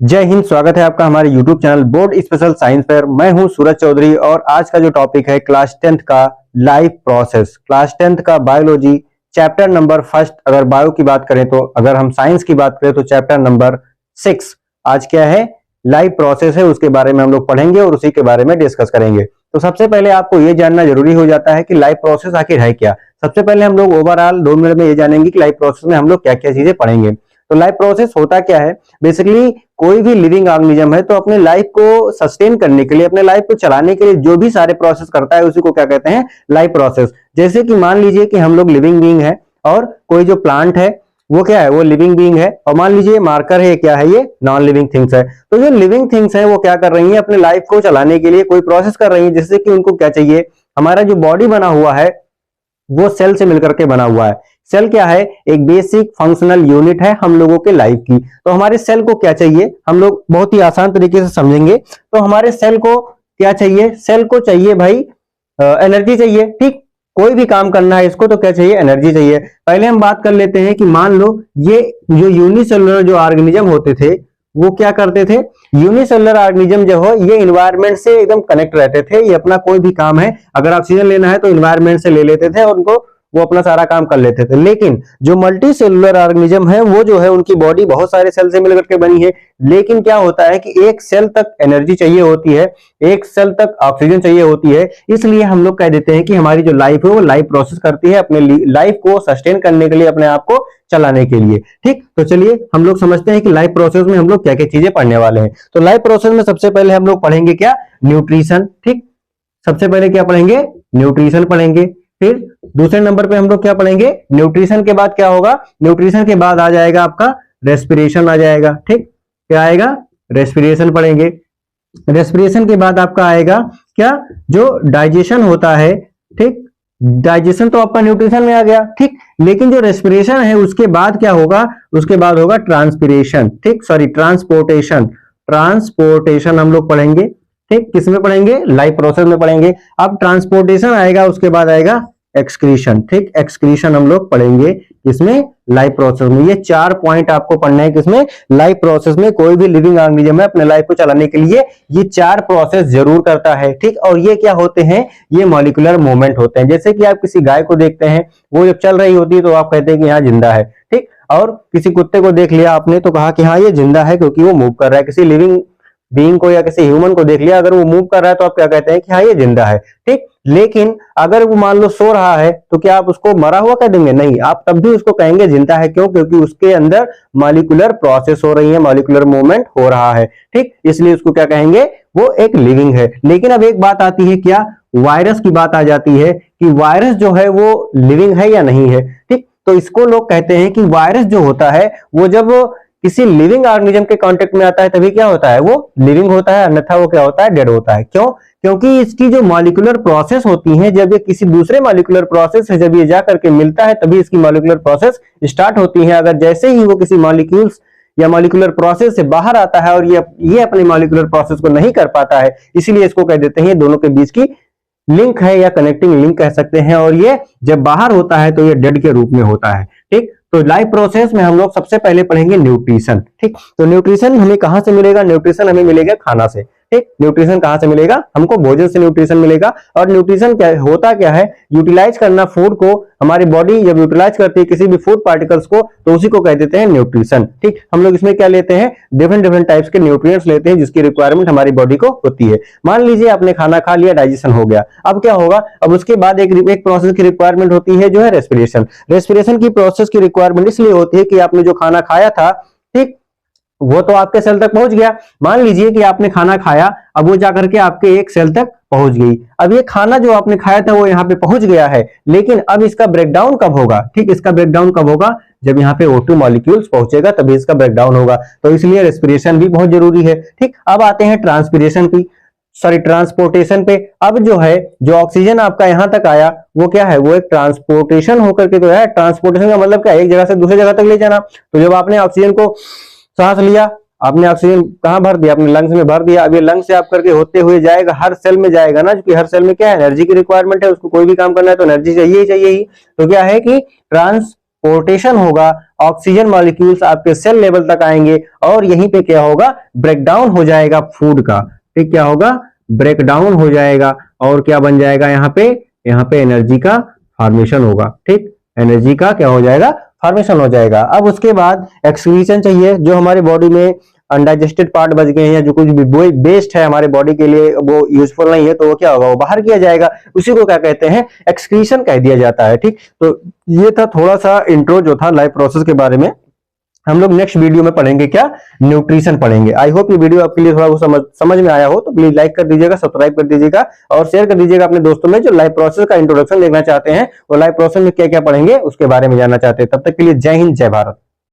जय हिंद। स्वागत है आपका हमारे YouTube channel board special science पर। मैं हूं सूरज चौधरी और आज का जो टॉपिक है क्लास 10th का लाइफ प्रोसेस। क्लास 10th का बायोलॉजी चैप्टर नंबर फर्स्ट। अगर बायो की बात करें तो, अगर हम साइंस की बात करें तो चैप्टर नंबर 6 आज क्या है, लाइफ प्रोसेस है। उसके बारे में हम लोग पढ़ेंगे और उसी के बारे में डिस्कस करेंगे। तो सबसे पहले आपको ये जानना जरूरी हो जाता है कि लाइफ प्रोसेस आखिर है क्या। सबसे पहले हम लोग ओवरऑल 2 मिनट में ये जानेंगे कि लाइफ प्रोसेस में हम लोग क्या क्या चीजें पढ़ेंगे। तो लाइफ प्रोसेस होता क्या है, बेसिकली कोई भी लिविंग ऑर्गेनिज्म है तो अपने लाइफ को सस्टेन करने के लिए, अपने लाइफ को चलाने के लिए जो भी सारे प्रोसेस करता है उसी को क्या कहते हैं, लाइफ प्रोसेस। जैसे कि मान लीजिए कि हम लोग लिविंग बीइंग है और कोई जो प्लांट है वो क्या है, वो लिविंग बीइंग है। और मान लीजिए मार्कर है, क्या है ये, नॉन लिविंग थिंग्स है। तो जो लिविंग थिंग्स है वो क्या कर रही है, अपने लाइफ को चलाने के लिए कोई प्रोसेस कर रही है। जिससे कि उनको क्या चाहिए, हमारा जो बॉडी बना हुआ है वो सेल से मिलकर के बना हुआ है। सेल क्या है, एक बेसिक फंक्शनल यूनिट है हम लोगों के लाइफ की। तो हमारे सेल को क्या चाहिए, हम लोग बहुत ही आसान तरीके से समझेंगे। तो हमारे सेल को क्या चाहिए, सेल को चाहिए भाई एनर्जी चाहिए। ठीक, कोई भी काम करना है इसको तो क्या चाहिए, एनर्जी चाहिए। पहले हम बात कर लेते हैं कि मान लो ये जो यूनिसेलुलर जो ऑर्गेनिज्म होते थे वो क्या करते थे, यूनिसेलुलर ऑर्गेनिज्म जो हो ये एनवायरनमेंट से एकदम कनेक्ट रहते थे। ये अपना कोई भी काम है, अगर ऑक्सीजन लेना है तो एनवायरनमेंट से ले लेते थे और उनको वो अपना सारा काम कर लेते थे। लेकिन जो मल्टी सेलुलर ऑर्गेनिज्म है वो जो है उनकी बॉडी बहुत सारे सेल से मिलकर के बनी है। लेकिन क्या होता है कि एक सेल तक एनर्जी चाहिए होती है, एक सेल तक ऑक्सीजन चाहिए होती है। इसलिए हम लोग कह देते हैं कि हमारी जो लाइफ है वो लाइफ प्रोसेस करती है अपने लाइफ को सस्टेन करने के लिए, अपने आप को चलाने के लिए। ठीक, तो चलिए हम लोग समझते हैं कि लाइफ प्रोसेस में हम लोग क्या क्या चीजें पढ़ने वाले हैं। तो लाइफ प्रोसेस में सबसे पहले हम लोग पढ़ेंगे क्या, न्यूट्रिशन। ठीक, सबसे पहले क्या पढ़ेंगे, न्यूट्रिशन पढ़ेंगे। फिर दूसरे नंबर पे हम लोग क्या पढ़ेंगे, न्यूट्रिशन के बाद क्या होगा, न्यूट्रिशन के बाद आ जाएगा आपका रेस्पिरेशन आ जाएगा। ठीक, क्या आएगा, रेस्पिरेशन पढ़ेंगे। रेस्पिरेशन के बाद आपका आएगा क्या, जो डाइजेशन होता है। ठीक, डाइजेशन तो आपका न्यूट्रिशन में आ गया। ठीक, लेकिन जो रेस्पिरेशन है उसके बाद क्या होगा, उसके बाद होगा ट्रांसपिरेशन। ठीक, सॉरी ट्रांसपोर्टेशन। ट्रांसपोर्टेशन हम लोग पढ़ेंगे। ठीक, किसमें पढ़ेंगे, लाइफ प्रोसेस में पढ़ेंगे। अब ट्रांसपोर्टेशन आएगा, उसके बाद आएगा एक्सक्रीशन। ठीक, एक्सक्रीशन हम लोग पढ़ेंगे इसमें, लाइफ प्रोसेस में। ये 4 पॉइंट आपको पढ़ना है किसमें, लाइफ प्रोसेस में। कोई भी लिविंग ऑर्गेनिज्म है अपने लाइफ को चलाने के लिए ये 4 प्रोसेस जरूर करता है। ठीक, और ये क्या होते हैं, ये मॉलिक्यूलर मूवमेंट होते हैं। जैसे कि आप किसी गाय को देखते हैं, वो जब चल रही होती है तो आप कहते हैं कि हाँ जिंदा है। ठीक, और किसी कुत्ते को देख लिया आपने तो कहा कि हाँ ये जिंदा है क्योंकि वो मूव कर रहा है। किसी लिविंग बीइंग को या किसी ह्यूमन को देख लिया, अगर वो मूव कर रहा है तो आप क्या कहते हैं कि हाँ ये जिंदा है। ठीक, लेकिन अगर वो मान लो सो रहा है तो क्या आप उसको मरा हुआ कह देंगे, नहीं, आप तब भी उसको कहेंगे जिंदा है। क्यों, क्योंकि उसके अंदर मॉलिक्यूलर प्रोसेस हो रही है, मॉलिक्यूलर मूवमेंट हो रहा है। ठीक, इसलिए उसको क्या कहेंगे, वो एक लिविंग है। लेकिन अब एक बात आती है क्या, वायरस की बात आ जाती है कि वायरस जो है वो लिविंग है या नहीं है। ठीक, तो इसको लोग कहते हैं कि वायरस जो होता है वो जब किसी लिविंग ऑर्गेनिज्म के कांटेक्ट में आता है तभी क्या होता है, वो लिविंग होता है, अन्यथा वो क्या होता है, डेड होता है। क्यों, क्योंकि इसकी जो मॉलिक्यूलर प्रोसेस होती है, जब ये किसी दूसरे मॉलिक्यूलर प्रोसेस से जब ये जा करके मिलता है तभी इसकी मॉलिक्यूलर प्रोसेस स्टार्ट होती है। अगर जैसे ही वो किसी मॉलिक्यूल्स या मॉलिक्यूलर प्रोसेस से बाहर आता है और ये अपने मॉलिक्यूलर प्रोसेस को नहीं कर पाता है, इसीलिए इसको कह देते हैं दोनों के बीच की लिंक है या कनेक्टिंग लिंक कह सकते हैं। और ये जब बाहर होता है तो ये डेड के रूप में होता है। ठीक, तो लाइफ प्रोसेस में हम लोग सबसे पहले पढ़ेंगे न्यूट्रिशन। ठीक, तो न्यूट्रिशन हमें कहां से मिलेगा, न्यूट्रिशन हमें मिलेगा खाना से। ठीक, न्यूट्रिशन कहां से मिलेगा, हमको भोजन से न्यूट्रिशन मिलेगा। और न्यूट्रिशन क्या होता क्या है, यूटिलाइज करना फूड को। हमारी बॉडी जब यूटिलाइज करती है किसी भी फूड पार्टिकल्स को तो उसी को कह देते हैं न्यूट्रिशन। ठीक, हम लोग इसमें क्या लेते हैं, डिफरेंट डिफरेंट टाइप्स के न्यूट्रिएंट्स लेते हैं जिसकी रिक्वायरमेंट हमारी बॉडी को होती है। मान लीजिए आपने खाना खा लिया, डाइजेशन हो गया, अब क्या होगा, अब उसके बाद एक प्रोसेस की रिक्वायरमेंट होती है जो है रेस्पिरेशन। रेस्पिरेशन की प्रोसेस की रिक्वायरमेंट इसलिए होती है कि आपने जो खाना खाया था, ठीक, वो तो आपके सेल तक पहुंच गया। मान लीजिए कि आपने खाना खाया, अब वो जाकर के आपके एक सेल तक पहुंच गई। अब ये खाना जो आपने खाया था वो यहाँ पे पहुंच गया है, लेकिन अब इसका ब्रेकडाउन कब होगा, ठीक, इसका ब्रेकडाउन कब होगा, जब यहाँ पे O2 मॉलिक्यूल्स पहुंचेगा तभी इसका ब्रेकडाउन होगा। तो इसलिए रेस्पिरेशन भी बहुत जरूरी है। ठीक, अब आते हैं ट्रांसपिरेशन की, सॉरी ट्रांसपोर्टेशन पे। अब जो है, जो ऑक्सीजन आपका यहां तक आया वो क्या है, वो एक ट्रांसपोर्टेशन होकर के तो है। ट्रांसपोर्टेशन का मतलब क्या है, एक जगह से दूसरी जगह तक ले जाना। तो जब आपने ऑक्सीजन को सांस लिया, आपने ऑक्सीजन कहां भर दिया, अपने लंग्स में भर दिया। अब ये लंग्स से आप करके होते हुए जाएगा, हर सेल में जाएगा ना, क्योंकि हर सेल में क्या है, एनर्जी की रिक्वायरमेंट है, उसको कोई भी काम करना है तो एनर्जी चाहिए ही चाहिए ही। तो क्या है कि ट्रांसपोर्टेशन होगा, ऑक्सीजन मॉलिक्यूल्स आपके सेल लेवल तक आएंगे और यहीं पे क्या होगा, ब्रेकडाउन हो जाएगा फूड का। ठीक, क्या होगा, ब्रेकडाउन हो जाएगा और क्या बन जाएगा, यहाँ पे एनर्जी का फॉर्मेशन होगा। ठीक, एनर्जी का क्या हो जाएगा, फॉर्मेशन हो जाएगा। अब उसके बाद एक्सक्रीशन चाहिए, जो हमारे बॉडी में अनडाइजेस्टेड पार्ट बच गए हैं या जो कुछ भी वेस्ट है हमारे बॉडी के लिए, वो यूजफुल नहीं है, तो वो क्या होगा, वो बाहर किया जाएगा। उसी को क्या कहते हैं, एक्सक्रीशन कह दिया जाता है। ठीक, तो ये था थोड़ा सा इंट्रो जो था लाइफ प्रोसेस के बारे में। हम लोग नेक्स्ट वीडियो में पढ़ेंगे क्या, न्यूट्रिशन पढ़ेंगे। आई होप ये वीडियो आपके लिए थोड़ा समझ में आया हो, तो प्लीज लाइक कर दीजिएगा, सब्सक्राइब कर दीजिएगा और शेयर कर दीजिएगा अपने दोस्तों में जो लाइफ प्रोसेस का इंट्रोडक्शन देखना चाहते हैं, वो लाइफ प्रोसेस में क्या क्या पढ़ेंगे उसके बारे में जानना चाहते हैं। तब तक के लिए जय हिंद, जय भारत।